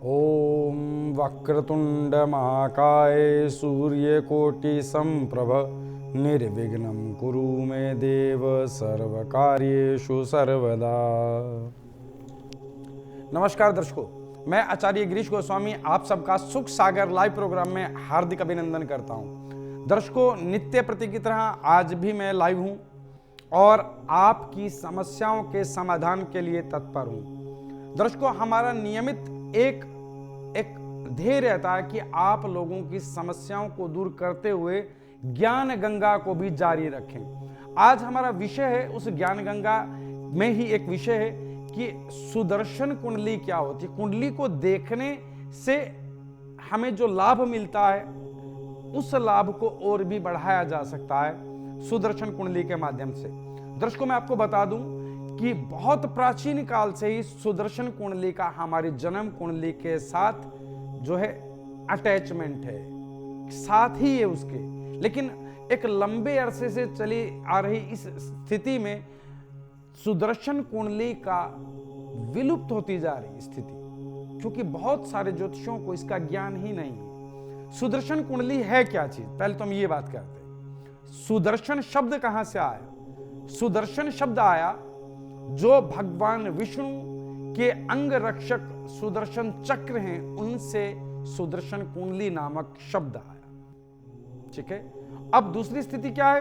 ओम वक्रतुंड महाकाय सूर्यकोटि संप्रभ निर्विघ्नं कुरु मे देव सर्वकार्येषु सर्वदा। नमस्कार दर्शकों, मैं आचार्य गिरीश गोस्वामी आप सबका सुख सागर लाइव प्रोग्राम में हार्दिक अभिनंदन करता हूं। दर्शकों, नित्य प्रति की तरह आज भी मैं लाइव हूं और आपकी समस्याओं के समाधान के लिए तत्पर हूं। दर्शकों, हमारा नियमित एक ध्येय रहता है कि आप लोगों की समस्याओं को दूर करते हुए ज्ञान गंगा को भी जारी रखें। आज हमारा विषय है, उस ज्ञान गंगा में ही एक विषय है कि सुदर्शन कुंडली क्या होती है। कुंडली को देखने से हमें जो लाभ मिलता है उस लाभ को और भी बढ़ाया जा सकता है सुदर्शन कुंडली के माध्यम से। दर्शकों, मैं आपको बता दूं कि बहुत प्राचीन काल से ही सुदर्शन कुंडली का हमारी जन्म कुंडली के साथ जो है अटैचमेंट है, साथ ही है उसके। लेकिन एक लंबे अरसे से चली आ रही इस स्थिति में सुदर्शन कुंडली का विलुप्त होती जा रही स्थिति, क्योंकि बहुत सारे ज्योतिषियों को इसका ज्ञान ही नहीं है। सुदर्शन कुंडली है क्या चीज, पहले तो हम ये बात करते हैं। सुदर्शन शब्द कहां से आया? सुदर्शन शब्द आया जो भगवान विष्णु के अंग रक्षक सुदर्शन चक्र हैं, उनसे सुदर्शन कुंडली नामक शब्द आया। ठीक है। अब दूसरी स्थिति क्या है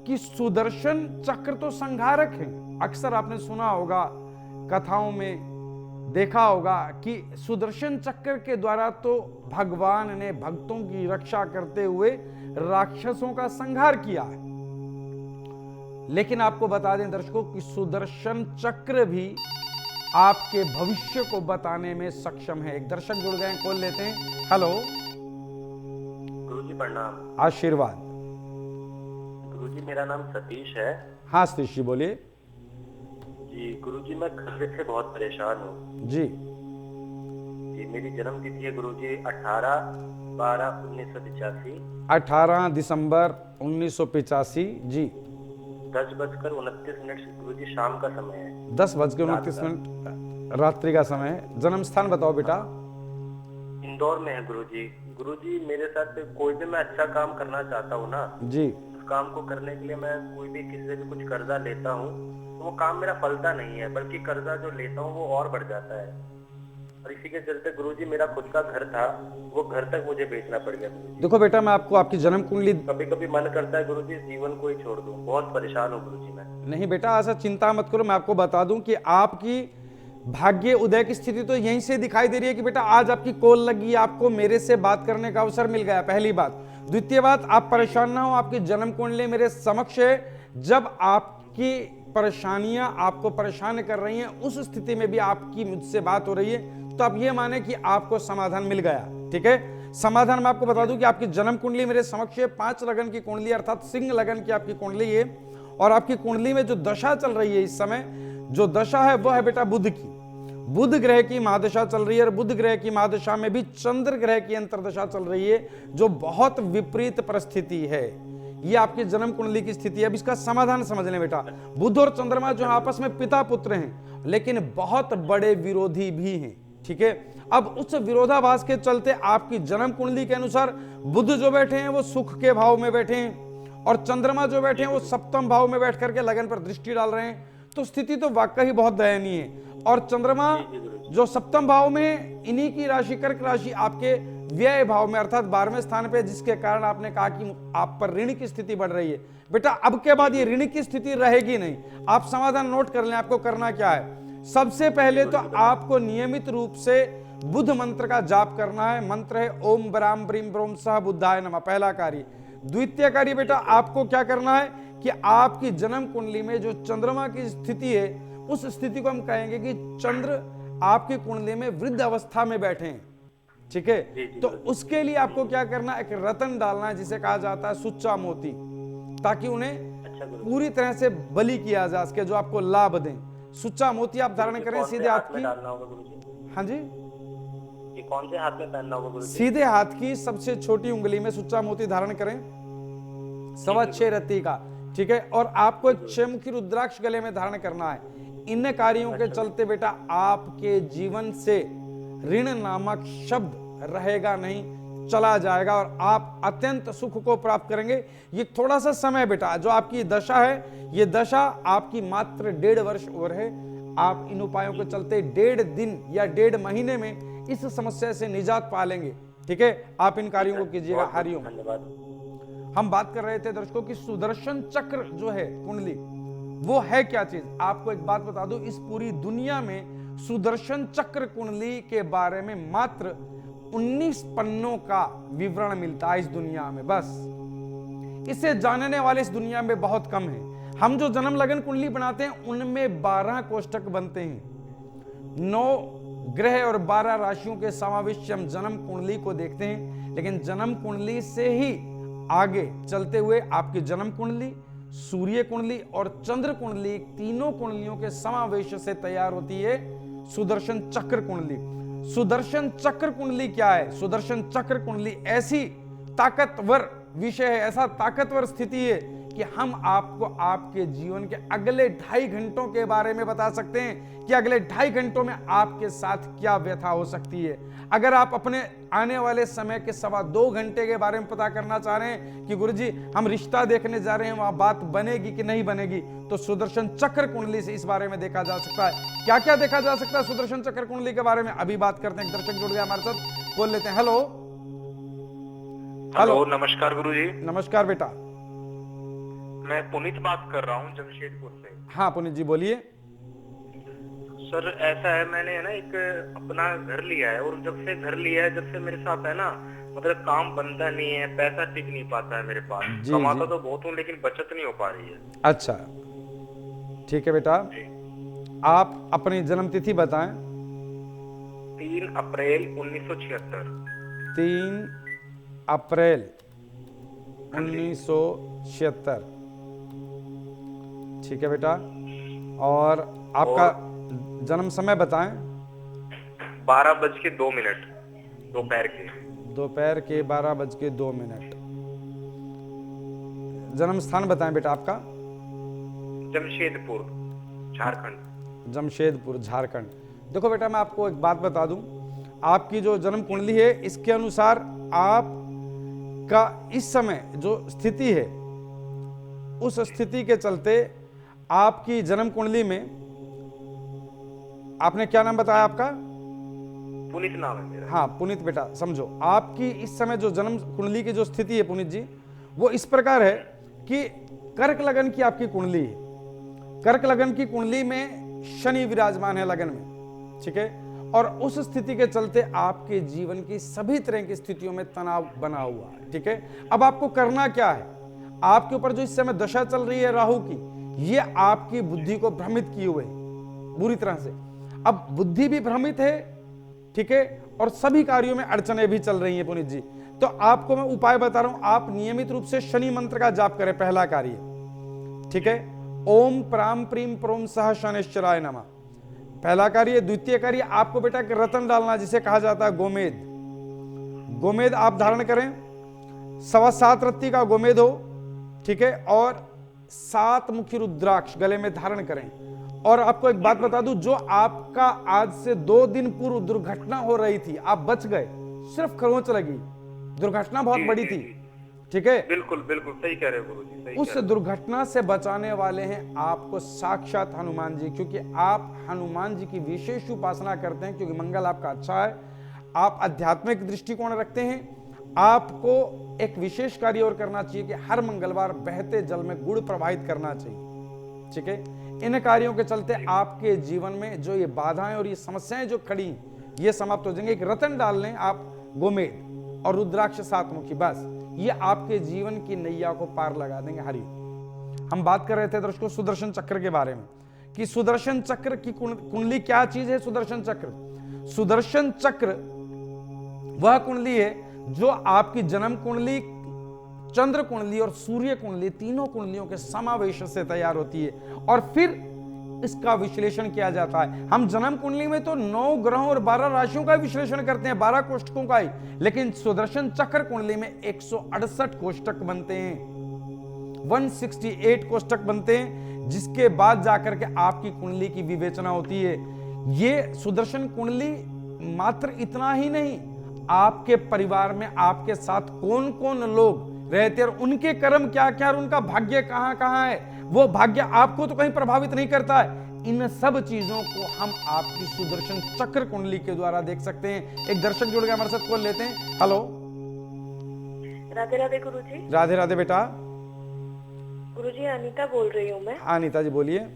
कि सुदर्शन चक्र तो संहारक है। अक्सर आपने सुना होगा, कथाओं में देखा होगा कि सुदर्शन चक्र के द्वारा तो भगवान ने भक्तों की रक्षा करते हुए राक्षसों का संहार किया है। लेकिन आपको बता दें दर्शकों कि सुदर्शन चक्र भी आपके भविष्य को बताने में सक्षम है। एक दर्शक जुड़ गए, कॉल लेते हैं। हेलो गुरुजी, प्रणाम। आशीर्वाद। गुरुजी, मेरा नाम सतीश है। हाँ सतीश जी, बोलिए। जी गुरुजी, मैं कर्ज से बहुत परेशान हूँ। जी मेरी जन्म तिथि है गुरुजी 18/12/1985। 18 दिसंबर 1985। जी 10:29 गुरुजी, शाम का समय है। 10:29 रात्रि का समय है। जन्म स्थान बताओ बेटा। इंदौर में है गुरुजी। गुरुजी, मेरे साथ कोई भी मैं अच्छा काम करना चाहता हूँ ना जी, उस काम को करने के लिए मैं कोई भी किसी से भी कुछ कर्जा लेता हूँ तो वो काम मेरा फलता नहीं है, बल्कि कर्जा जो लेता हूँ वो और बढ़ जाता है। और इसी के चलते गुरुजी, मेरा खुद का घर था, वो घर तक मुझे बेचना पड़ गया गुरुजी। देखो बेटा, मैं आपको आपकी जन्म कुंडली कभी कभी मन करता है गुरुजी जीवन को ही छोड़ दूं। बहुत परेशान हूँ गुरुजी मैं। नहीं बेटा, ऐसा चिंता मत करो। मैं आपको बता दूं कि आपकी भाग्य उदय की स्थिति तो यहीं से दिखाई दे रही है कि बेटा आज आपकी कॉल लगी, आपको मेरे से बात करने का अवसर मिल गया। पहली बात। द्वितीय बात, आप परेशान ना हो, आपकी जन्म कुंडली मेरे समक्ष है। जब आपकी परेशानियां आपको परेशान कर रही हैं, उस स्थिति में भी आपकी मुझसे बात हो रही है, तो आप ये माने कि आपको समाधान मिल गया। ठीक है। समाधान मैं आपको बता दूं कि आपकी जन्म कुंडली मेरे समक्ष है। 5 लगन की कुंडली, अर्थात सिंह लगन की आपकी कुंडली है। और आपकी कुंडली में जो दशा चल रही है इस समय, जो दशा है वह है बेटा बुध की। बुध ग्रह की महादशा चल रही है। और बुध ग्रह की महादशा में भी चंद्र ग्रह की अंतरदशा चल रही है, जो बहुत विपरीत परिस्थिति है। ये आपकी जन्म कुंडली की स्थिति है। अब इसका समाधान समझ लें बेटा। बुध और चंद्रमा जो आपस में पिता पुत्र हैं, लेकिन बहुत बड़े विरोधी भी हैं। ठीक है। अब उस विरोधाभास के चलते आपकी जन्म कुंडली के अनुसार बुध जो बैठे हैं वो सुख के भाव में बैठे हैं, और चंद्रमा जो बैठे हैं वो सप्तम भाव में बैठ करके लगन पर दृष्टि डाल रहे हैं। तो स्थिति तो वाकई बहुत दयनीय है। और चंद्रमा जो सप्तम भाव में, इन्हीं की राशि कर्क राशि आपके व्यय भाव में, अर्थात 12वें स्थान पे, जिसके कारण आपने कहा कि आप पर ऋण की स्थिति बढ़ रही है। बेटा अब के बाद ये ऋण की स्थिति रहेगी नहीं। आप समाधान नोट कर लें। आपको करना क्या है? सबसे पहले तो आपको नियमित रूप से बुध मंत्र का जाप करना है। मंत्र है ओम ब्राम ब्रीम ब्रोम सह बुद्धाय नमः, पहला कार्य। द्वितीय कार्य बेटा आपको क्या करना है कि आपकी जन्म कुंडली में जो चंद्रमा की स्थिति है, उस स्थिति को हम कहेंगे कि चंद्र आपकी कुंडली में वृद्ध अवस्था में बैठे हैं। ठीक है। तो उसके लिए आपको क्या करना है? एक रतन डालना है, जिसे कहा जाता है सुच्चा मोती, ताकि उन्हें पूरी तरह से बलि किया जा सके, जो आपको लाभ दें। सुच्चा मोती आप धारण करें सीधे हाथ की। हाँ जी, ये कौन से हाथ में पहनना होगा गुरुजी? सीधे हाथ की सबसे छोटी उंगली में सुच्चा मोती धारण करें, 6.25 रत्ती का। ठीक है। और आपको एक 6 मुखी रुद्राक्ष गले में धारण करना है। इन कार्यों के चलते बेटा आपके जीवन से ऋण नामक शब्द रहेगा नहीं, चला जाएगा और आप अत्यंत सुख को प्राप्त करेंगे। ये थोड़ा सा समय बेटा, जो आपकी दशा है, ये दशा आपकी मात्र 1.5 वर्ष और है। आप इन उपायों के चलते 1.5 दिन या 1.5 महीने में इस समस्या से निजात पा लेंगे। ठीक है, आप इन कार्यों को कीजिएगा। हरिओम। धन्यवाद। हम बात कर रहे थे दर्शकों की सुदर्शन चक्र जो है कुंडली, वो है क्या चीज। आपको एक बात बता दूं, इस पूरी दुनिया में सुदर्शन चक्र कुंडली के बारे में मात्र 19 पन्नों का विवरण मिलता है इस दुनिया में। बस इसे जानने वाले इस दुनिया में बहुत कम हैं। हम जो जन्म लगन कुंडली बनाते हैं उनमें 12 कोष्ठक बनते हैं। 9 ग्रह और 12 राशियों के समावेश से हम जन्म कुंडली को देखते हैं, लेकिन जन्म कुंडली से ही आगे चलते हुए आपकी जन्म कुंडली, सूर्य कुंडली और चंद्र कुंडली, तीनों कुंडलियों के समावेश से तैयार होती है सुदर्शन चक्र कुंडली। सुदर्शन चक्र कुंडली क्या है? सुदर्शन चक्र कुंडली ऐसी ताकतवर विषय है, ऐसा ताकतवर स्थिति है कि हम आपको आपके जीवन के अगले 2.5 घंटों के बारे में बता सकते हैं कि अगले 2.5 घंटों में आपके साथ क्या व्यथा हो सकती है। अगर आप अपने आने वाले समय के 2.25 घंटे के बारे में पता करना चाह रहे हैं कि गुरुजी हम रिश्ता देखने जा रहे हैं, वहां बात बनेगी कि नहीं बनेगी, तो सुदर्शन चक्र कुंडली से इस बारे में देखा जा सकता है। क्या क्या देखा जा सकता है सुदर्शन चक्र कुंडली के बारे में, अभी बात करते हैं। दर्शक जुड़ गए हमारे साथ, बोल लेते हैं। हेलो हेलो, नमस्कार गुरुजी। नमस्कार बेटा, मैं पुनीत बात कर रहा हूँ जमशेदपुर से। हाँ पुनीत जी बोलिए। सर ऐसा है, मैंने है ना एक अपना घर लिया है, और जब से घर लिया है, जब से मेरे साथ है ना, मतलब काम बनता नहीं है, पैसा टिक नहीं पाता है मेरे पास। कमाता तो बहुत हूँ लेकिन बचत नहीं हो पा रही है। अच्छा ठीक है बेटा, आप अपनी जन्म तिथि बताएं। 3 अप्रैल 1976। 3 अप्रैल 1976। ठीक है बेटा, और आपका जन्म समय बताएं। 12:02 दोपहर के। दोपहर के 12:02। जन्म स्थान बताएं बेटा आपका। जमशेदपुर, झारखंड। जमशेदपुर, झारखंड। देखो बेटा, मैं आपको एक बात बता दूं, आपकी जो जन्म कुंडली है इसके अनुसार आप का इस समय जो स्थिति है, उस स्थिति के चलते आपकी जन्म कुंडली में, आपने क्या नाम बताया आपका? पुनीत नाम है मेरा। हाँ पुनीत बेटा, समझो आपकी इस समय जो जन्म कुंडली की जो स्थिति है पुनीत जी, वो इस प्रकार है कि कर्क लगन की आपकी कुंडली है। कर्क लगन की कुंडली में शनि विराजमान है लगन में। ठीक है, और उस स्थिति के चलते आपके जीवन की सभी तरह की स्थितियों में तनाव बना हुआ है। ठीक है, अब आपको करना क्या है? आपके ऊपर जो इस समय दशा चल रही है राहु की, ये आपकी बुद्धि को भ्रमित किए हुए बुरी तरह से। अब बुद्धि भी भ्रमित है, ठीक है, और सभी कार्यों में अड़चने भी चल रही हैं पुनीत जी। तो आपको मैं उपाय बता रहा हूं, आप नियमित रूप से शनि मंत्र का जाप करें। पहला कार्य, ठीक है, ओम प्राम प्रीम प्रोम सह शनिश्चराय नमः, पहला कार्य। द्वितीय कार्य, आपको बेटा एक रतन डालना जिसे कहा जाता है गोमेद। गोमेद आप धारण करें, 7.25 रत्ती का गोमेद हो, ठीक है, और 7 मुखी रुद्राक्ष गले में धारण करें। और आपको एक बात बता दूं, जो आपका आज से 2 दिन पूर्व दुर्घटना हो रही थी, आप बच गए, सिर्फ खरोंच लगी, दुर्घटना बहुत बड़ी थी। ठीक है, बिल्कुल बिल्कुल सही कह रहे हो गुरुजी, सही। उस दुर्घटना से बचाने वाले हैं आपको साक्षात हनुमान जी, क्योंकि आप हनुमान जी की विशेष उपासना करते हैं, क्योंकि मंगल आपका अच्छा है, आप आध्यात्मिक दृष्टिकोण रखते हैं। आपको एक विशेष कार्य और करना चाहिए कि हर मंगलवार बहते जल में गुड़ प्रवाहित करना चाहिए। ठीक है, इन कार्यों के चलते आपके जीवन में जो ये बाधाएं और ये समस्याएं जो खड़ी, ये समाप्त हो जाएंगे। एक रतन डाल लें आप गोमेद और रुद्राक्ष 7 मुखी, बस ये आपके जीवन की नैया को पार लगा देंगे। हरि, हम बात कर रहे थे दर्शकों सुदर्शन चक्र के बारे में कि सुदर्शन चक्र की कुंडली क्या चीज है। सुदर्शन चक्र, सुदर्शन चक्र वह कुंडली है जो आपकी जन्म कुंडली, चंद्र कुंडली और सूर्य कुंडली, तीनों कुंडलियों के समावेश से तैयार होती है, और फिर इसका विश्लेषण किया जाता है। हम जन्म कुंडली में तो 9 ग्रहों और 12 राशियों का विश्लेषण करते हैं, 12 कोष्ठकों का ही, लेकिन सुदर्शन चक्र कुंडली में 168 कोष्ठक बनते हैं, 168 कोष्ठक बनते हैं, जिसके बाद जाकर के आपकी कुंडली की विवेचना होती है। ये सुदर्शन कुंडली मात्र इतना ही नहीं, आपके परिवार में आपके साथ कौन कौन लोग रहते और उनके कर्म क्या क्या और उनका भाग्य कहां कहां है, वो भाग्य आपको तो कहीं प्रभावित नहीं करता है। इन सब चीजों को हम आपकी सुदर्शन चक्र कुंडली के द्वारा देख सकते हैं। एक दर्शक जुड़ गया हमारे साथ, कॉल लेते हैं। हेलो, राधे राधे गुरुजी। राधे राधे बेटा। गुरुजी अनीता बोल रही हूँ मैं। हाँ अनीता जी बोलिए।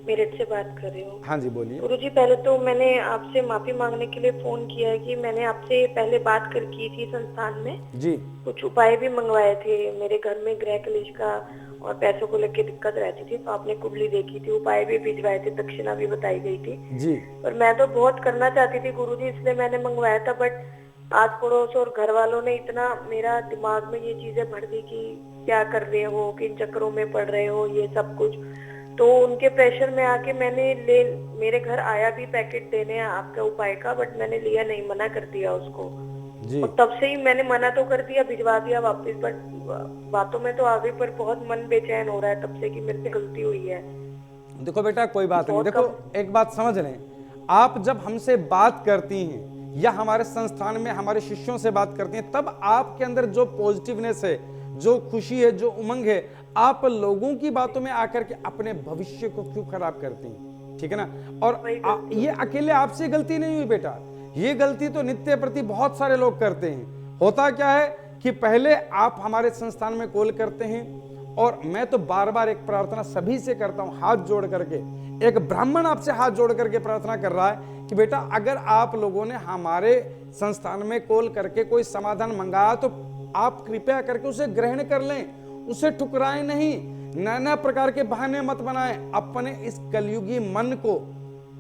मेरठ से बात कर रही हूँ। हाँ जी बोलिए। गुरुजी पहले तो मैंने आपसे माफी मांगने के लिए फोन किया है कि मैंने आपसे पहले बात कर की थी संस्थान में जी। कुछ उपाय भी मंगवाए थे। मेरे घर में गृह कलेश का और पैसों को लेकर दिक्कत रहती थी, तो आपने कुंडली देखी थी, उपाय भी भिजवाए थे, दक्षिणा भी बताई गई थी जी। पर मैं तो बहुत करना चाहती थी गुरुजी, इसलिए मैंने मंगवाया था। बट आस पड़ोस और घर वालों ने इतना मेरा दिमाग में ये चीजें भर दी कि क्या कर रहे हो, किन चक्करों में पड़ रहे हो, ये सब कुछ। तो उनके प्रेशर में आके मेरे घर आया भी पैकेट देने आपके उपाय का, बट मैंने लिया नहीं, मना कर दिया उसको जी। और तब से ही मैंने मना तो कर दिया, भिजवा दिया वापस, बट बातों में तो आ गई पर बहुत मन बेचैन हो रहा है तब से कि मेरे से गलती हुई है। देखो बेटा कोई बात नहीं, देखो एक बात समझ लें, आप जब हमसे बात करती हैं या हमारे संस्थान में हमारे शिष्यों से बात करती हैं, तब आपके अंदर जो पॉजिटिवनेस है, जो खुशी है, जो उमंग है, आप लोगों की बातों में आकर के अपने भविष्य को क्यों खराब करती हैं? ठीक है ना। और ये अकेले आपसे गलती नहीं हुई बेटा, ये गलती तो नित्य प्रति बहुत सारे लोग करते हैं। होता क्या है कि पहले आप हमारे संस्थान में कॉल करते हैं और मैं तो बार बार एक प्रार्थना सभी से करता हूं, हाथ जोड़ करके। एक ब्राह्मण आपसे हाथ जोड़ करके प्रार्थना कर रहा है कि बेटा अगर आप लोगों ने हमारे संस्थान में कॉल करके कोई समाधान मंगाया तो आप कृपया करके उसे ग्रहण कर लें, उसे ठुकराएं नहीं, नाना प्रकार के बहाने मत बनाएं। अपने इस कलयुगी मन को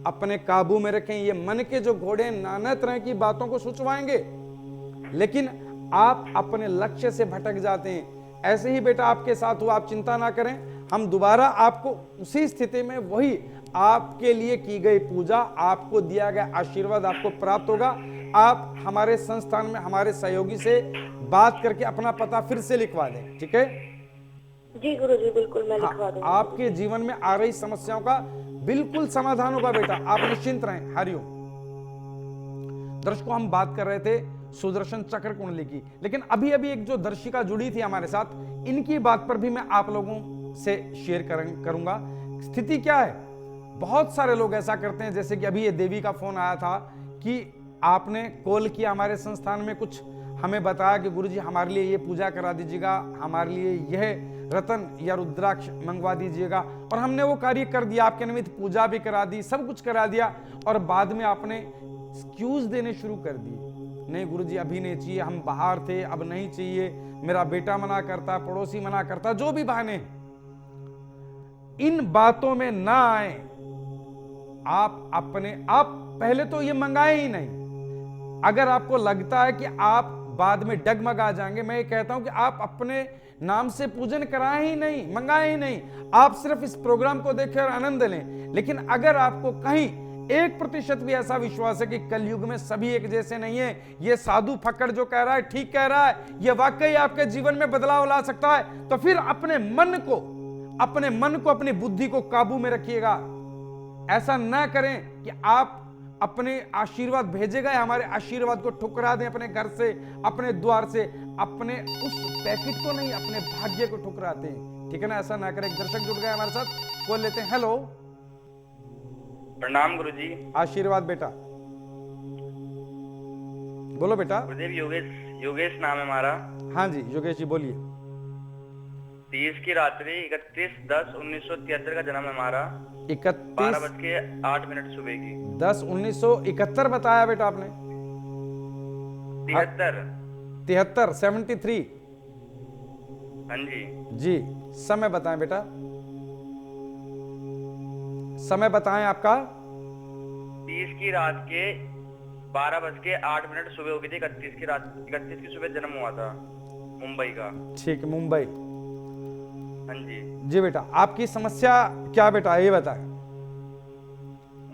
अपने काबू में रखें। ये मन के जो घोड़े नाना तरह की बातों को सुचवाएंगे, लेकिन आप अपने लक्ष्य से भटक जाते हैं। ऐसे ही बेटा आपके साथ हुआ, आप चिंता ना करें, हम दोबारा आपको उसी स्थिति में वही आपके लिए की गई पूजा, आपको दिया गया आशीर्वाद आपको प्राप्त होगा। आप हमारे संस्थान में हमारे सहयोगी से बात करके अपना पता फिर से लिखवा दें, ठीक है? जी गुरुजी बिल्कुल मैं लिखवा दूंगा। आपके जीवन में आ रही समस्याओं का बिल्कुल समाधान होगा बेटा, आप निश्चिंत रहें। हरिओम। दर्शकों हम बात कर रहे थे सुदर्शन चक्र कुंडली की, लेकिन अभी अभी एक जो दर्शिका जुड़ी थी हमारे साथ, इनकी बात पर भी मैं आप लोगों से शेयर करूंगा। स्थिति क्या है, बहुत सारे लोग ऐसा करते हैं, जैसे कि अभी ये देवी का फोन आया था कि आपने कॉल किया हमारे संस्थान में, कुछ हमें बताया कि गुरुजी हमारे लिए ये पूजा करा दीजिएगा, हमारे लिए यह रतन या रुद्राक्ष मंगवा दीजिएगा, और हमने वो कार्य कर दिया, आपके निमित्त पूजा भी करा दी, सब कुछ करा दिया, और बाद में आपने एक्सक्यूज देने शुरू कर दिए, नहीं गुरुजी अभी नहीं चाहिए, हम बाहर थे, अब नहीं चाहिए, मेरा बेटा मना करता, पड़ोसी मना करता, जो भी बहाने। इन बातों में ना आए। आप अपने आप पहले तो ये मंगाए ही नहीं। अगर आपको लगता है कि आप बाद में डगमगा जाएंगे, मैं ये कहता हूं कि आप अपने नाम से पूजन कराए ही नहीं, मंगाए ही नहीं, आप सिर्फ इस प्रोग्राम को देखें और आनंद लें। लेकिन अगर आपको कहीं 1% भी ऐसा विश्वास है कि कलयुग में सभी एक जैसे नहीं है, ये साधु फक्कड़ जो कह रहा है ठीक कह रहा है, ये वाकई आपके जीवन में बदलाव ला सकता है, तो फिर अपने मन को अपनी बुद्धि को काबू में रखिएगा। ऐसा ना करें कि आप अपने आशीर्वाद भेजे गए हमारे आशीर्वाद को ठुकरा दें, अपने घर से, अपने द्वार से, अपने उस पैकेट को नहीं, अपने भाग्य को ठुकराते हैं, ठीक है ना। ऐसा ना करें। एक दर्शक जुड़ गए हमारे साथ, बोल लेते हैं। हेलो, प्रणाम गुरुजी। आशीर्वाद बेटा, बोलो बेटा। गुरुदेव योगेश नाम है हमारा। हाँ जी योगेश जी बोलिए। 30 की रात्रि 31/10/1973 का जन्म है हमारा। 12:08 सुबह की। 10/1971 बताया बेटा आपने। 73 73। हाँ जी जी, समय बताएं बेटा, समय बताएं आपका। 30 की रात के 12:08 सुबह हो गई थी। 31 की सुबह जन्म हुआ था, मुंबई का। ठीक, मुंबई। हाँ जी जी बेटा, आपकी समस्या क्या बेटा, ये बताएं।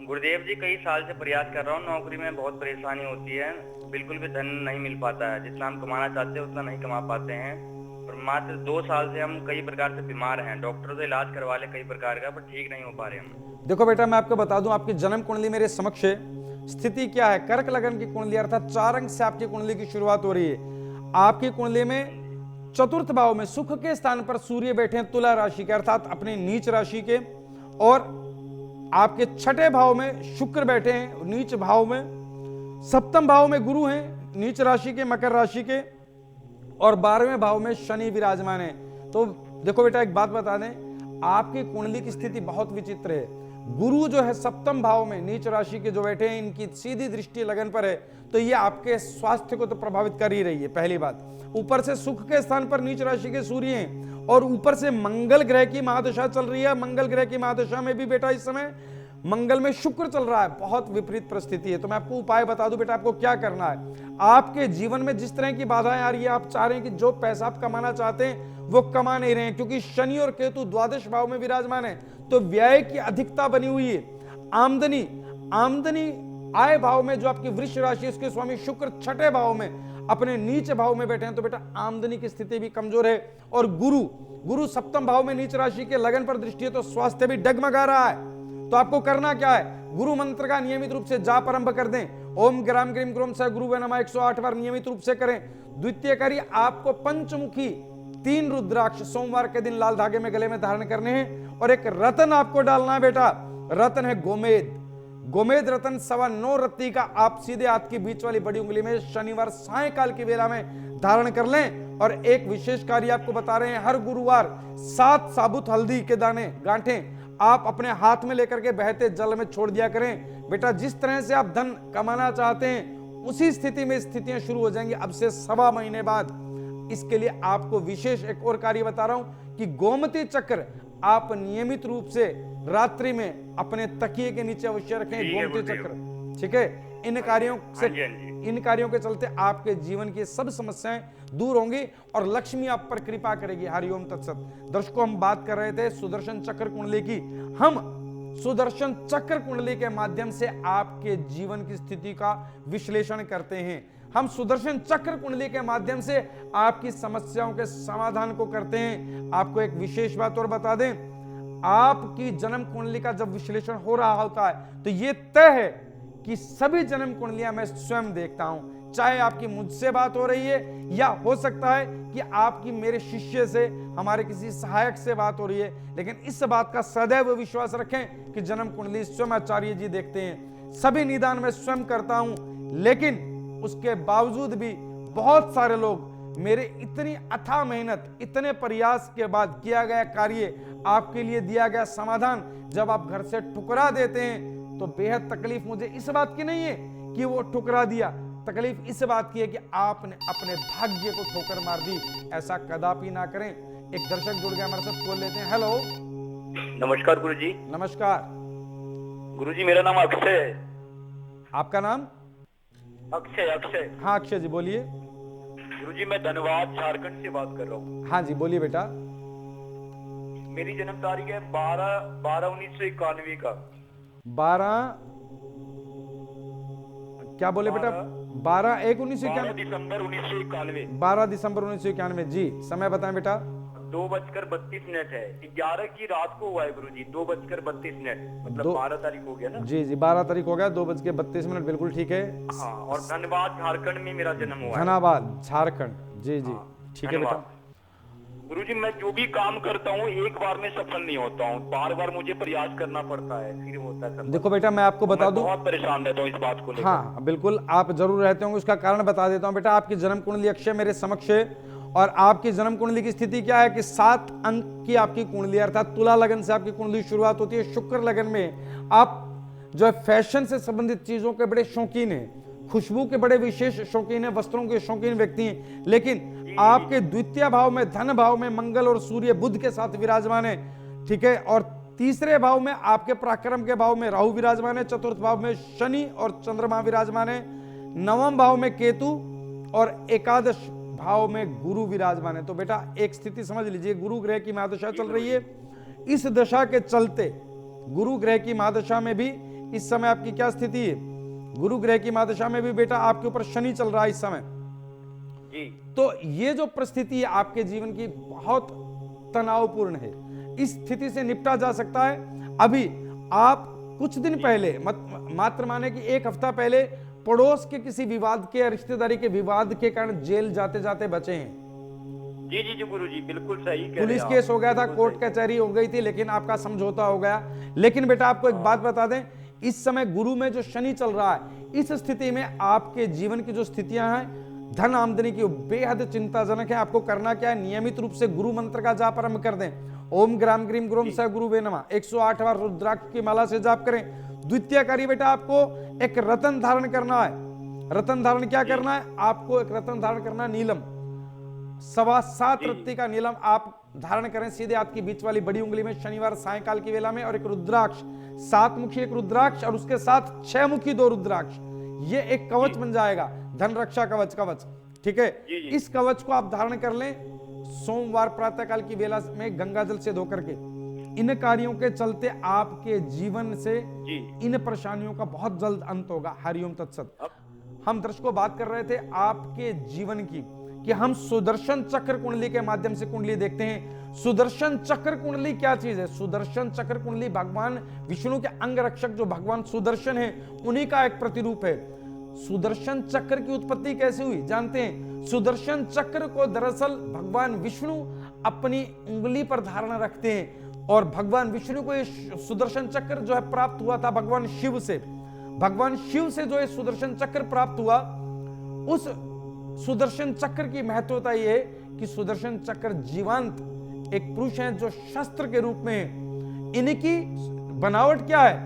गुरुदेव जी कई साल से प्रयास कर रहा हूँ, नौकरी में बहुत परेशानी होती है, बिल्कुल भी धन नहीं मिल पाता है, जितना हम कमाना चाहते हैं उतना नहीं कमा पाते हैं। और मात्र 2 साल से हम कई प्रकार से बीमार हैं, डॉक्टर से इलाज करवा ले कई प्रकार का, पर ठीक नहीं हो पा रहे हम। देखो बेटा, मैं आपको बता दूं, आपकी जन्म कुंडली मेरे समक्ष है। स्थिति क्या है? कर्क लगन की कुंडली अर्थात 4 अंक से आपकी कुंडली की शुरुआत हो रही है। आपकी कुंडली में चतुर्थ भाव में सुख के स्थान पर सूर्य बैठे हैं तुला राशि के अर्थात अपने नीच राशि के, और आपके छठे भाव में शुक्र बैठे हैं नीच भाव में, सप्तम भाव में गुरु हैं नीच राशि के मकर राशि के, और 12वें भाव में शनि विराजमान है। तो देखो बेटा एक बात बता दें, आपकी कुंडली की स्थिति बहुत विचित्र है। गुरु जो है सप्तम भाव में नीच राशि के जो बैठे हैं, इनकी सीधी दृष्टि लगन पर है, तो ये आपके स्वास्थ्य को तो प्रभावित कर ही रही है पहली बात। ऊपर से सुख के स्थान पर नीच राशि के सूर्य हैं, और ऊपर से मंगल ग्रह की महादशा चल रही है। मंगल ग्रह की महादशा में भी बेटा इस समय मंगल में शुक्र चल रहा है, बहुत विपरीत परिस्थिति है। तो मैं आपको उपाय बता दूं बेटा, आपको क्या करना है। आपके जीवन में जिस तरह की बाधाएं आ रही है, आप चाह रहे हैं कि जो पैसा आप कमाना चाहते हैं वो कमा नहीं रहे हैं, क्योंकि शनि और केतु द्वादश भाव में विराजमान है, तो व्यय की अधिकता बनी हुई है। आमदनी आय भाव में जो आपकी वृष राशि है, उसके स्वामी शुक्र छठे भाव में अपने नीच भाव में बैठे हैं, तो बेटा आमदनी की स्थिति भी कमजोर है। और गुरु सप्तम भाव में नीच राशि के लगन पर दृष्टि है, तो स्वास्थ्य भी डगमगा रहा है। तो आपको करना क्या है? गुरु मंत्र का नियमित रूप से जाप आरंभ कर दें। ओम ग्राम ग्रीम ग्रोम सह गुरु नमः 108 बार नियमित रूप से करें। द्वितीय कार्य, आपको पंचमुखी 3 रुद्राक्ष सोमवार के दिन लाल धागे में गले में धारण करने हैं, और एक रतन आपको डालना है बेटा। रतन है गोमेद रतन 9.25 रत्ती का आप सीधे हाथ की बीच वाली बड़ी उंगली में शनिवार सायंकाल की बेला में धारण कर लें। और एक विशेष कार्य आपको बता रहे हैं, हर गुरुवार 7 साबुत हल्दी के दाने गांठें आप अपने हाथ में लेकर के बहते जल में छोड़ दिया करें। बेटा जिस तरह से आप धन कमाना चाहते हैं, उसी स्थिति में स्थितियां शुरू हो जाएंगी अब से 1.25 महीने बाद। इसके लिए आपको विशेष एक और कार्य बता रहा हूं कि गोमती चक्र आप नियमित रूप से रात्रि में अपने तकिए के नीचे अवश्य रखें, गोमती चक्र। ठीक है, इन कार्यों के चलते आपके जीवन की सब समस्याएं दूर होंगी और लक्ष्मी आप पर कृपा करेगी। हरिओम तत्सत। दर्शकों, हम बात कर रहे थे सुदर्शन चक्र कुंडली की। हम सुदर्शन चक्र कुंडली के माध्यम से आपके जीवन की स्थिति का विश्लेषण करते हैं। हम सुदर्शन चक्र कुंडली के माध्यम से आपकी समस्याओं के समाधान को करते हैं। आपको एक विशेष बात और बता दें, आपकी जन्म कुंडली का जब विश्लेषण हो रहा होता है, तो यह तय है कि सभी जन्म कुंडलियां मैं स्वयं देखता हूं, चाहे आपकी मुझसे बात हो रही है या हो सकता है कि आपकी मेरे शिष्य से, हमारे किसी सहायक से बात हो रही है, लेकिन इस बात का सदैव विश्वास रखें कि जन्म कुंडली स्वयं आचार्य जी देखते हैं। सभी निदान मैं स्वयं करता हूं, लेकिन उसके बावजूद भी बहुत सारे लोग मेरे इतनी अथाह मेहनत, इतने प्रयास के बाद किया गया कार्य, आपके लिए दिया गया समाधान जब आप घर से ठुकरा देते हैं, तो बेहद तकलीफ मुझे इस बात की नहीं है कि वो ठुकरा दिया, तकलीफ इस बात की है कि आपने अपने भाग्य को ठोकर मार दी। ऐसा कदापि ना करें। एक दर्शक जुड़ गया हमारे साथ, कॉल लेते हैं। हेलो, नमस्कार गुरुजी। नमस्कार गुरुजी, मेरा नाम अक्षय है। आपका नाम? अक्षय। हाँ अक्षय जी, बोलिए। गुरुजी, मैं धनबाद झारखंड से बात कर रहा हूँ। हाँ जी, बोलिए बेटा। मेरी जन्म तारीख है 12/1991 का। 12 क्या बोले बेटा? 12/1/1991। दिसंबर 1991। 12 दिसंबर 1991 जी। समय बताएं बेटा। 2:32 है। 11 की रात को हुआ है गुरुजी, 2:32, मतलब 12 तारीख हो गया ना। जी 12 तारीख हो गया, 2:32, बिल्कुल ठीक है। हाँ, और धनबाद झारखंड में मेरा जन्म हुआ है। धनबाद झारखंड, जी ठीक है बेटा। गुरुजी, मैं जो भी काम करता हूँ एक बार में सफल नहीं होता हूँ, बार बार मुझे प्रयास करना पड़ता है, फिर होता है। देखो बेटा, मैं आपको बता दूं, बहुत परेशान रहता हूँ इस बात को लेकर। हाँ बिल्कुल, आप जरूर रहते होंगे, उसका कारण बता देता हूं बेटा। आपकी जन्म कुंडली अक्षय मेरे समक्ष है, और आपकी जन्म कुंडली की स्थिति क्या है कि 7 अंक की आपकी कुंडली, अर्थात तुला लगन से आपकी कुंडली शुरुआत होती है। शुक्र लगन में आप जो है फैशन से संबंधित चीजों के बड़े शौकीन हैं, खुशबू के बड़े विशेष शौकीन है, वस्त्रों के शौकीन व्यक्ति हैं, लेकिन आपके द्वितीय भाव में, धन भाव में मंगल और सूर्य बुध के साथ विराजमान है। ठीक है, और तीसरे भाव में आपके पराक्रम के भाव में राहु विराजमान है, चतुर्थ भाव में शनि और चंद्रमा विराजमान है, नवम भाव में केतु और एकादश भाव में गुरु विराजमान है। तो बेटा एक स्थिति समझ लीजिए, गुरु ग्रह की महादशा चल रही है। इस दशा के चलते गुरु ग्रह की महादशा में भी इस समय आपकी क्या स्थिति है? गुरु ग्रह की महादशा में भी बेटा आपके ऊपर शनि चल रहा है इस समय जी। तो ये जो परिस्थिति है आपके जीवन की बहुत तनावपूर्ण है। इस स्थिति से निपटा जा सकता है। अभी आप कुछ दिन पहले मात्र माने कि एक हफ्ता पहले पड़ोस के किसी विवाद के, रिश्तेदारी के विवाद के कारण जेल जाते जाते बचे हैं। जी जी जी गुरुजी, बिल्कुल सही कह रहे पुलिस हैं केस आप। हो गया था, बिल्कुल कोर्ट सही। कचहरी हो गई थी, लेकिन आपका समझौता हो गया। लेकिन बेटा आपको एक बात बता दें, इस समय गुरु में जो शनि चल रहा है, इस स्थिति में आपके जीवन की जो स्थितियां हैं, धन आमदनी की, बेहद चिंताजनक है। आपको करना क्या है, नियमित रूप से गुरु मंत्र का जाप आरंभ कर दें। ओम ग्राम ग्रीम गुरुम स गुरुवे नमः 108 बार रुद्राक्ष की माला से जाप करें। द्वितीय कार्य बेटा आपको एक रतन धारण करना है। रतन धारण क्या करना है, आपको एक रतन धारण करना है, नीलम 7.25 रत्ती का नीलम आप धारण करें सीधे हाथ की बीच वाली बड़ी उंगली में शनिवार सायंकाल की वेला में। और एक रुद्राक्ष, 7 मुखी एक रुद्राक्ष और उसके साथ 6 मुखी 2 रुद्राक्ष, ये एक कवच बन जाएगा, धन रक्षा कवच। ठीक है, इस कवच को आप धारण कर लें सोमवार प्रातःकाल की वेला में गंगा जल से धो करके। इन कार्यों के चलते आपके जीवन से इन परेशानियों का बहुत जल्द अंत होगा। हरिओम तत्सत। हम दर्शकों बात कर रहे थे आपके जीवन की, कि हम सुदर्शन चक्र कुंडली के माध्यम से कुंडली देखते हैं। सुदर्शन चक्र कुंडली क्या चीज है? सुदर्शन चक्र कुंडली भगवान विष्णु के अंग रक्षक जो भगवान सुदर्शन है, उन्हीं का एक प्रतिरूप है। सुदर्शन चक्र की उत्पत्ति कैसे हुई जानते हैं? सुदर्शन चक्र को दरअसल भगवान विष्णु अपनी उंगली पर धारण रखते हैं, और भगवान विष्णु को ये सुदर्शन चक्र जो है प्राप्त हुआ था भगवान शिव से। भगवान शिव से जो है सुदर्शन चक्र प्राप्त हुआ, उस सुदर्शन चक्र की महत्वता यह है कि सुदर्शन चक्र जीवंत एक पुरुष है जो शस्त्र के रूप में है। इनकी बनावट क्या है?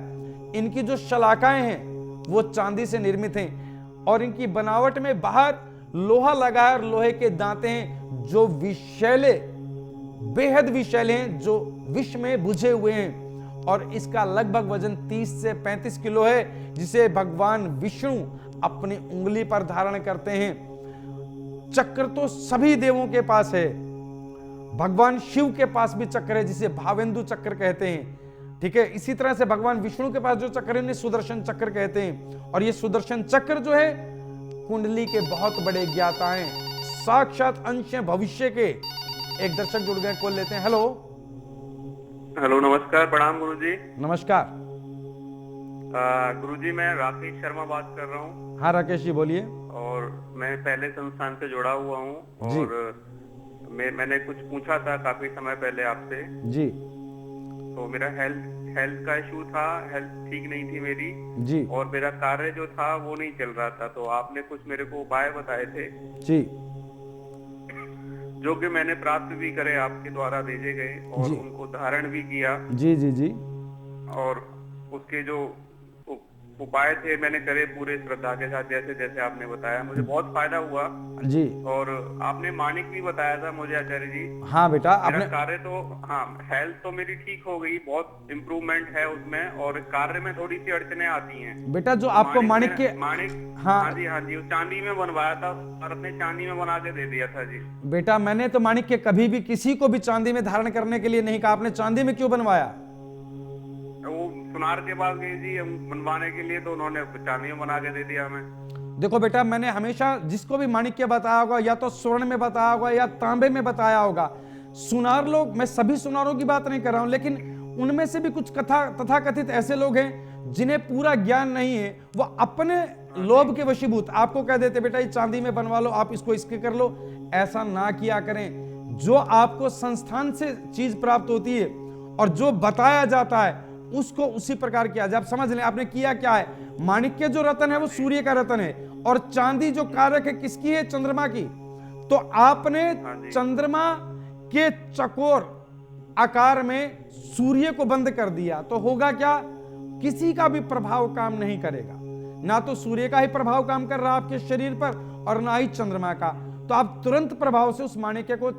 इनकी जो शलाकाएं हैं वो चांदी से निर्मित हैं, और इनकी बनावट में बाहर लोहा लगा है और लोहे के दांते हैं जो विषैले, बेहद विषैले हैं, जो विष में बुझे हुए हैं। और इसका लगभग वजन 30 से 35 किलो है, जिसे भगवान विष्णु अपनी उंगली पर धारण करते हैं। चक्र तो सभी देवों के पास है, भगवान शिव के पास भी चक्र है जिसे भावेंदु चक्र कहते हैं। ठीक है, इसी तरह से भगवान विष्णु के पास जो चक्र है उन्हें सुदर्शन चक्र कहते हैं। और ये सुदर्शन चक्र जो है कुंडली के बहुत बड़े ज्ञाता हैं, साक्षात अंश हैं भविष्य के। एक दर्शक जुड़ गए, कॉल लेते हैं। हेलो हेलो, नमस्कार, प्रणाम गुरुजी। नमस्कार। गुरुजी मैं राकेश शर्मा बात कर रहा हूँ। हाँ राकेश जी बोलिए। और मैं पहले संस्थान से जुड़ा हुआ हूँ, और मैंने कुछ पूछा था काफी समय पहले आपसे जी। तो मेरा हेल्थ का इशू था, हेल्थ ठीक नहीं थी मेरी जी। और मेरा कार्य जो था वो नहीं चल रहा था। तो आपने कुछ मेरे को उपाय बताए थे जी, जो कि मैंने प्राप्त भी करे, आपके द्वारा भेजे गए, और उनको धारण भी किया। जी जी जी। और उसके जो उपाय थे मैंने करे पूरे श्रद्धा के साथ, जैसे जैसे आपने बताया, मुझे बहुत फायदा हुआ जी। और आपने मानिक भी बताया था मुझे, आचार्य जी। हाँ बेटा, मेरा आपने कार्य तो, हाँ, हेल्थ तो मेरी ठीक हो गई, बहुत इम्प्रूवमेंट है उसमें, और कार्य में थोड़ी सी अड़चने आती हैं। बेटा जो आपको मानिक के, हाँ हाँ जी, चांदी में बनवाया था और अपने चांदी में बना के दे दिया था जी। बेटा मैंने तो मानिक के कभी भी किसी को भी चांदी में धारण करने के लिए नहीं कहा। आपने चांदी में क्यों बनवाया? वो सुनार के पास गई जी हम बनवाने के लिए, तो उन्होंने चांदी में बना के दे दिया हमें। देखो बेटा, मैंने हमेशा जिसको भी माणिक्य बताया होगा, या तो स्वर्ण में बताया होगा या तांबे में बताया होगा। सुनार लोग, मैं सभी सुनारों की बात नहीं कर रहा हूं, लेकिन उनमें से भी कुछ तथाकथित ऐसे लोग हैं जिन्हें पूरा ज्ञान नहीं है, वो अपने लोभ के वशीभूत आपको कह देते बेटा ये चांदी में बनवा लो, आप इसको इसके कर लो। ऐसा ना किया करें। जो आपको संस्थान से चीज प्राप्त होती है और जो बताया जाता है उसको उसी प्रकार किया जाए। आप समझ लें आपने किया क्या है। माणिक्य जो रतन है वो सूर्य का रतन है, और चांदी जो कारक है किसकी है? चंद्रमा की। तो आपने चंद्रमा के चकोर आकार में सूर्य को बंद कर दिया, तो होगा क्या? किसी का भी प्रभाव काम नहीं करेगा। ना तो सूर्य का ही प्रभाव काम कर रहा आपके शरीर पर, और ना ही चंद्रमा का। तो आप तुरंत प्रभाव से उस माणिक्य को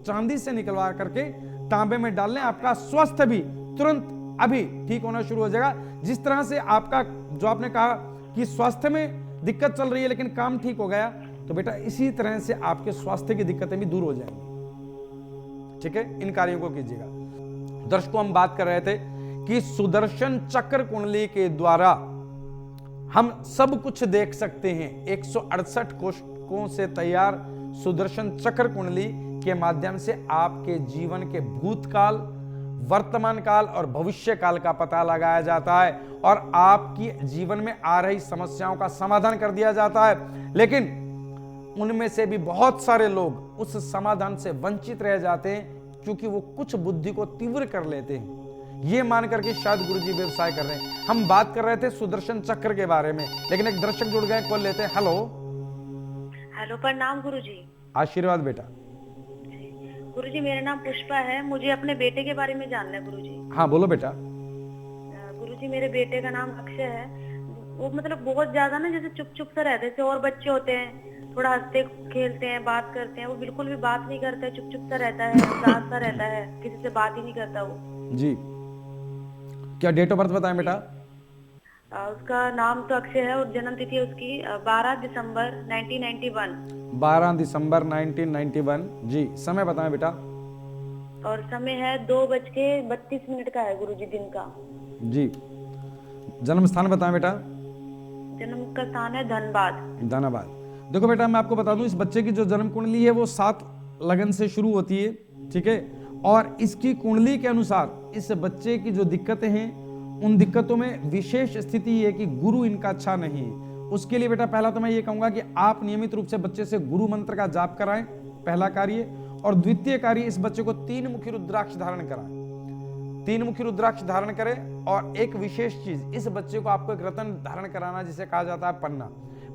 चांदी से निकलवा करके तांबे में डाल लें। आपका स्वास्थ्य भी तुरंत अभी ठीक होना शुरू हो जाएगा। जिस तरह से आपका, जो आपने कहा कि स्वास्थ्य में दिक्कत चल रही है लेकिन काम ठीक हो गया, तो बेटा इसी तरह से आपके स्वास्थ्य की दिक्कतें भी दूर हो जाएंगी। ठीक है, इन कार्यों को कीजिएगा। दर्शकों, हम बात कर रहे थे कि सुदर्शन चक्र कुंडली के द्वारा हम सब कुछ देख सकते हैं। 168 कोष्ठकों से तैयार सुदर्शन चक्र कुंडली के माध्यम से आपके जीवन के भूतकाल, वर्तमान काल और भविष्य काल का पता लगाया जाता है और आपकी जीवन में आ रही समस्याओं का समाधान कर दिया जाता है। लेकिन उनमें से भी बहुत सारे लोग उस समाधान से वंचित रह जाते हैं क्योंकि वो कुछ बुद्धि को तीव्र कर लेते हैं, ये मान करके शायद गुरुजी व्यवसाय कर रहे हैं। हम बात कर रहे थे सुदर्शन चक्र के बारे में, लेकिन एक दर्शक जुड़ गए, कॉल लेते हैं। हेलो। हेलो, प्रणाम गुरुजी। आशीर्वाद बेटा। गुरुजी मेरा नाम पुष्पा है, मुझे अपने बेटे के बारे में जानना है गुरुजी। हाँ बोलो बेटा। गुरुजी मेरे बेटे का नाम अक्षय है। वो मतलब बहुत ज्यादा ना जैसे चुप चुप सा रहते हैं, जैसे और बच्चे होते हैं थोड़ा हंसते खेलते हैं, बात करते हैं, वो बिल्कुल भी बात नहीं करता है, चुप चुप सा रहता है, उदास सा रहता है, किसी से बात ही नहीं करता वो जी। क्या डेट ऑफ बर्थ बताएं बेटा? उसका नाम तो अक्षय है और जन्म तिथि उसकी 12 दिसंबर 1991। 12 दिसंबर 1991 जी। समय बताएं बेटा? और समय है 2:32 का है गुरुजी, दिन का जी। जन्म स्थान बताएं बेटा? जन्म का स्थान है धनबाद। धनबाद। देखो बेटा, मैं आपको बता दूं, इस बच्चे की जो जन्म कुंडली है वो 7 लगन से शुरू होती है, ठीक है। और इसकी कुंडली के अनुसार इस बच्चे की जो दिक्कतें हैं, उन दिक्कतों में विशेष स्थिति ये है कि गुरु इनका अच्छा नहीं है। उसके लिए बेटा पहला तो मैं ये कहूंगा कि आप नियमित रूप से बच्चे से गुरु मंत्र का जाप कराएं, पहला कार्य। और द्वितीय कार्य, इस बच्चे को 3 मुखी रुद्राक्ष धारण कराएं। 3 मुखी रुद्राक्ष धारण करें। और एक विशेष चीज, इस बच्चे को आपको एक रत्न धारण कराना जिसे कहा जाता है पन्ना।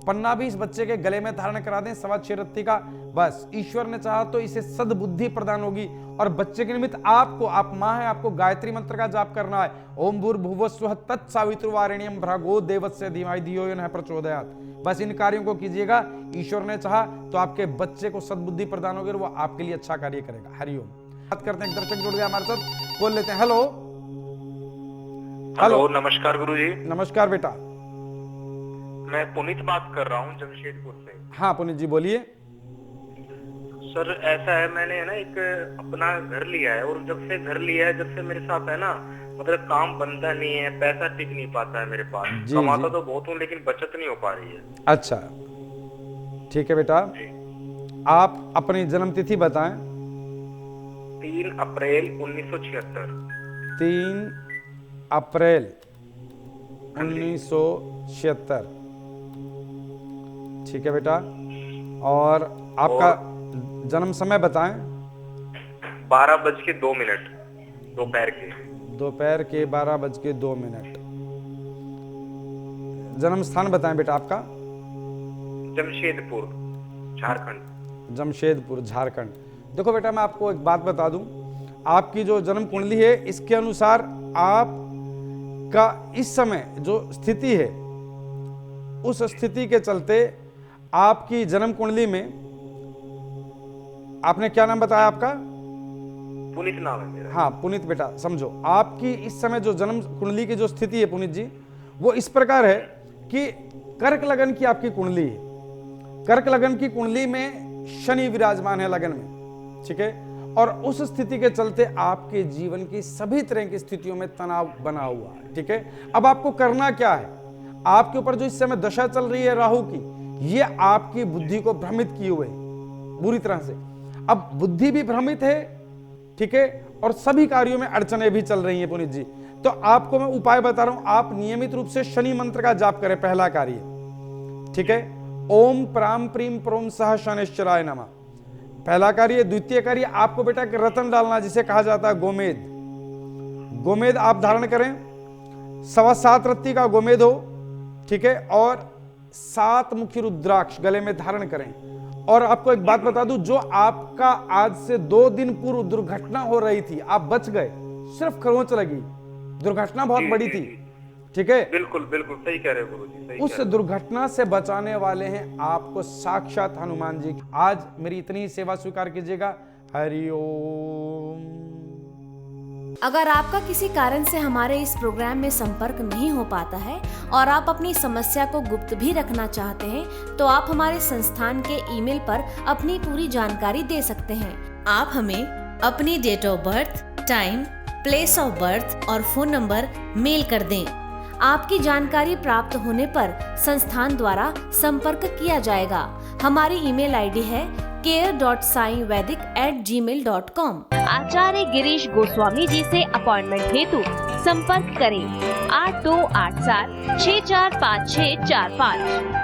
पन्ना भी इस बच्चे के गले में धारण करा दें, 6.25 रत्ती का। बस ईश्वर ने चाहा तो इसे सद्बुद्धि प्रदान होगी। और बच्चे के निमित्त आपको, आप मां है, आपको गायत्री मंत्र का जाप करना है। ओम भूर्भुवस्वः तत्सावितुर्वरेण्यं भर्गो देवस्य धीमहि धियो यो नः प्रचोदयात्। बस इन कार्यों को कीजिएगा, ईश्वर ने चाहा तो आपके बच्चे को सद्बुद्धि प्रदान होगी और वो आपके लिए अच्छा कार्य करेगा। हरिओम। बात करते हैं, दर्शक जुड़ गया हमारे साथ, बोल लेते हैं। हेलो। हेलो, नमस्कार गुरुजी। नमस्कार बेटा। मैं पुनीत बात कर रहा हूँ जमशेदपुर से। हाँ पुनीत जी बोलिए। सर ऐसा है, मैंने है ना एक अपना घर लिया है, और जब से घर लिया है, जब से मेरे साथ है ना, मतलब काम बनता नहीं है, पैसा टिक नहीं पाता है मेरे पास। कमाता तो बहुत हूँ लेकिन बचत नहीं हो पा रही है। अच्छा ठीक है बेटा, आप अपनी जन्म तिथि बताएं। 3 अप्रैल 1976। 3 अप्रैल 1976। ठीक है बेटा। और आपका जन्म समय बताएं। 12:02 दोपहर के। दोपहर के 12:02। जन्म स्थान बताएं बेटा आपका। जमशेदपुर झारखंड। जमशेदपुर झारखंड। देखो बेटा, मैं आपको एक बात बता दूं, आपकी जो जन्म कुंडली है इसके अनुसार आप का इस समय जो स्थिति है, उस स्थिति के चलते आपकी जन्म कुंडली में, आपने क्या नाम बताया आपका? पुनीत नाम है मेरा। हाँ पुनीत बेटा, समझो आपकी इस समय जो जन्म कुंडली की जो स्थिति है पुनीत जी, वो इस प्रकार है कि कर्क लगन की आपकी कुंडली है। कर्क लगन की कुंडली में शनि विराजमान है लगन में, ठीक है। और उस स्थिति के चलते आपके जीवन की सभी तरह की स्थितियों में तनाव बना हुआ है, ठीक है। अब आपको करना क्या है? आपके ऊपर जो इस समय दशा चल रही है राहु की, ये आपकी बुद्धि को भ्रमित किए हुए बुरी तरह से। अब बुद्धि भी भ्रमित है, ठीक है, और सभी कार्यों में अड़चने भी चल रही हैं पुनीत जी। तो आपको मैं उपाय बता रहा हूं, आप नियमित रूप से शनि मंत्र का जाप करें, पहला कार्य, ठीक है। ओम प्राम प्रीम प्रोम सह शनिश्चराय नमः, पहला कार्य। द्वितीय कार्य, आपको बेटा एक रत्न डालना जिसे कहा जाता है गोमेद। गोमेद आप धारण करें, 7.25 रत्ती का गोमेद हो, ठीक है। और 7 मुखी रुद्राक्ष गले में धारण करें। और आपको एक बात बता दूं, जो आपका आज से 2 दिन पूर्व दुर्घटना हो रही थी, आप बच गए, सिर्फ खरोंच लगी। दुर्घटना बहुत बड़ी थी, ठीक है। बिल्कुल बिल्कुल सही कह रहे हो गुरुजी, सही। उस दुर्घटना से बचाने वाले हैं आपको साक्षात हनुमान जी। आज मेरी इतनी ही सेवा स्वीकार कीजिएगा। हरि ओम। अगर आपका किसी कारण से हमारे इस प्रोग्राम में संपर्क नहीं हो पाता है और आप अपनी समस्या को गुप्त भी रखना चाहते हैं, तो आप हमारे संस्थान के ईमेल पर अपनी पूरी जानकारी दे सकते हैं। आप हमें अपनी date of birth, time, place of birth और फोन नंबर मेल कर दें। आपकी जानकारी प्राप्त होने पर संस्थान द्वारा संपर्क किया जाएगा। हमारी ईमेल आईडी है care.saivedic@gmail.com। आचार्य गिरीश गोस्वामी जी से अपॉइंटमेंट हेतु संपर्क करें 8287 645645।